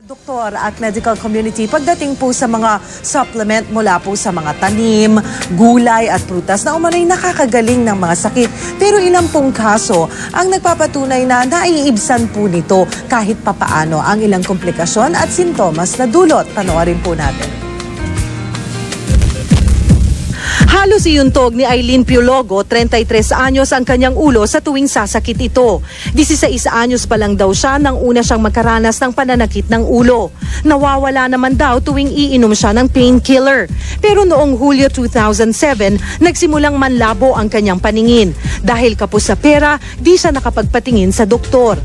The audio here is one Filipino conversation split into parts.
Doktor at medical community pagdating po sa mga supplement mula po sa mga tanim, gulay at prutas na umano'y nakakagaling ng mga sakit. Pero ilang pong kaso ang nagpapatunay na naiibsan po nito kahit papaano ang ilang komplikasyon at sintomas na dulot. Panoorin po natin. Halos iyuntog ni Eileen Piologo, 33 anyos ang kanyang ulo sa tuwing sasakit ito. 16 anyos pa lang daw siya nang una siyang makaranas ng pananakit ng ulo. Nawawala naman daw tuwing iinom siya ng painkiller. Pero noong Hulyo 2007, nagsimulang manlabo ang kanyang paningin. Dahil kapos sa pera, di siya nakapagpatingin sa doktor.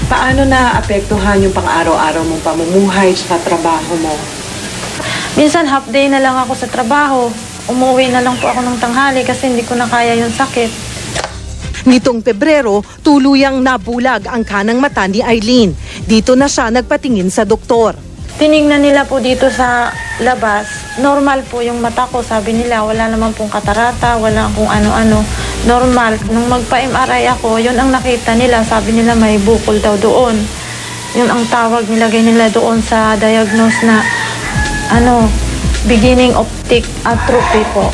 Paano naapektuhan yung pang-araw-araw mong pamumuhay sa trabaho mo? Minsan half day na lang ako sa trabaho. Umuwi na lang po ako ng tanghali kasi hindi ko na kaya yung sakit. Nitong Pebrero, tuluyang nabulag ang kanang mata ni Eileen. Dito na siya nagpatingin sa doktor. Tinignan nila po dito sa labas. Normal po yung mata ko. Sabi nila wala naman pong katarata, wala kung ano-ano. Normal. Nung magpa-MRI ako, yun ang nakita nila. Sabi nila may bukol daw doon. Yun ang tawag nilagay nila doon sa diagnose na beginning optic atrophy po.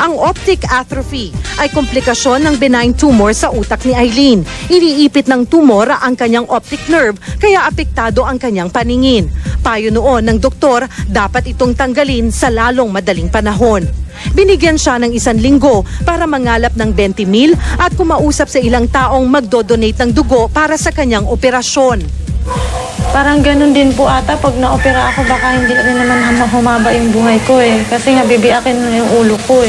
Ang optic atrophy ay komplikasyon ng benign tumor sa utak ni Eileen. Iniipit ng tumor ang kanyang optic nerve kaya apektado ang kanyang paningin. Payo noon ng doktor, dapat itong tanggalin sa lalong madaling panahon. Binigyan siya ng 1 linggo para mangalap ng 20,000 at kumausap sa ilang taong magdodonate ng dugo para sa kanyang operasyon. Parang ganun din po ata pag na-opera ako baka hindi rin naman humaba yung buhay ko kasi nga bibiakin na yung ulo ko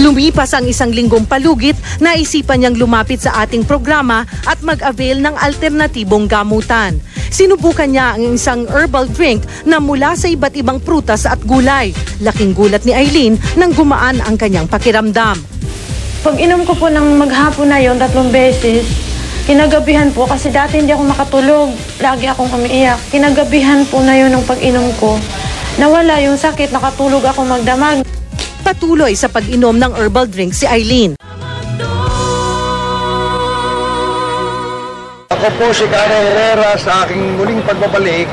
Lumipas ang 1 linggong palugit, naisipan niyang lumapit sa ating programa at mag-avail ng alternatibong gamutan. Sinubukan niya ang isang herbal drink na mula sa iba't ibang prutas at gulay. Laking gulat ni Eileen nang gumaan ang kanyang pakiramdam. Pag inom ko po ng maghapon na yon 3 beses, kinagabihan po, kasi dati hindi ako makatulog. Lagi akong umiiyak. Kinagabihan po na yun ng pag-inom ko. Nawala yung sakit, nakatulog ako magdamag. Patuloy sa pag-inom ng herbal drink si Eileen. Ako po si Karen Herrera sa aking muling pagbabalik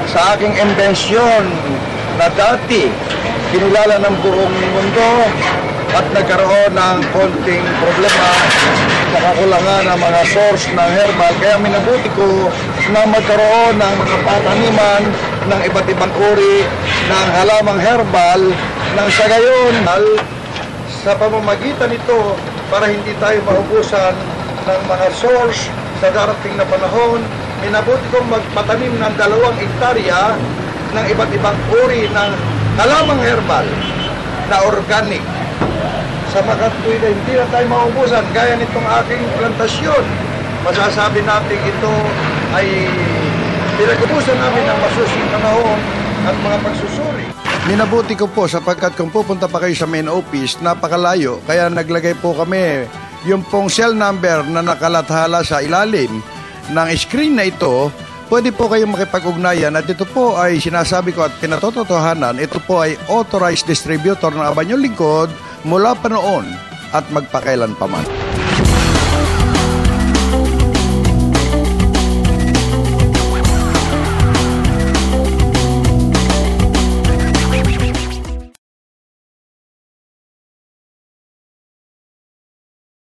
sa aking imbensyon na dati kinilala ng buong mundo at nagkaroon ng konting problema sa kakulangan ng mga source ng herbal. Kaya minabuti ko na magkaroon ng mga pataniman ng iba't ibang uri ng halamang herbal nang sa gayon sa pamamagitan nito para hindi tayo maubusan ng mga source sa darating na panahon. Minabuti kong magpatanim ng 2 hektarya ng iba't ibang uri ng halamang herbal na organic. Sa makatuwid na hindi na tayo maubusan gaya nitong aking plantasyon. Masasabi natin ito ay pinag-ubusan namin ng masusing panahon at mga pagsusuri. Minabuti ko po sapagkat kung pupunta pa kayo sa main office, napakalayo. Kaya naglagay po kami yung pong cell number na nakalathala sa ilalim ng screen na ito. Pwede po kayong makipag-ugnayan at ito po ay sinasabi ko at pinatotohanan. Ito po ay authorized distributor ng Abanyong Lingkod mula pa noon at magpakailan pa man.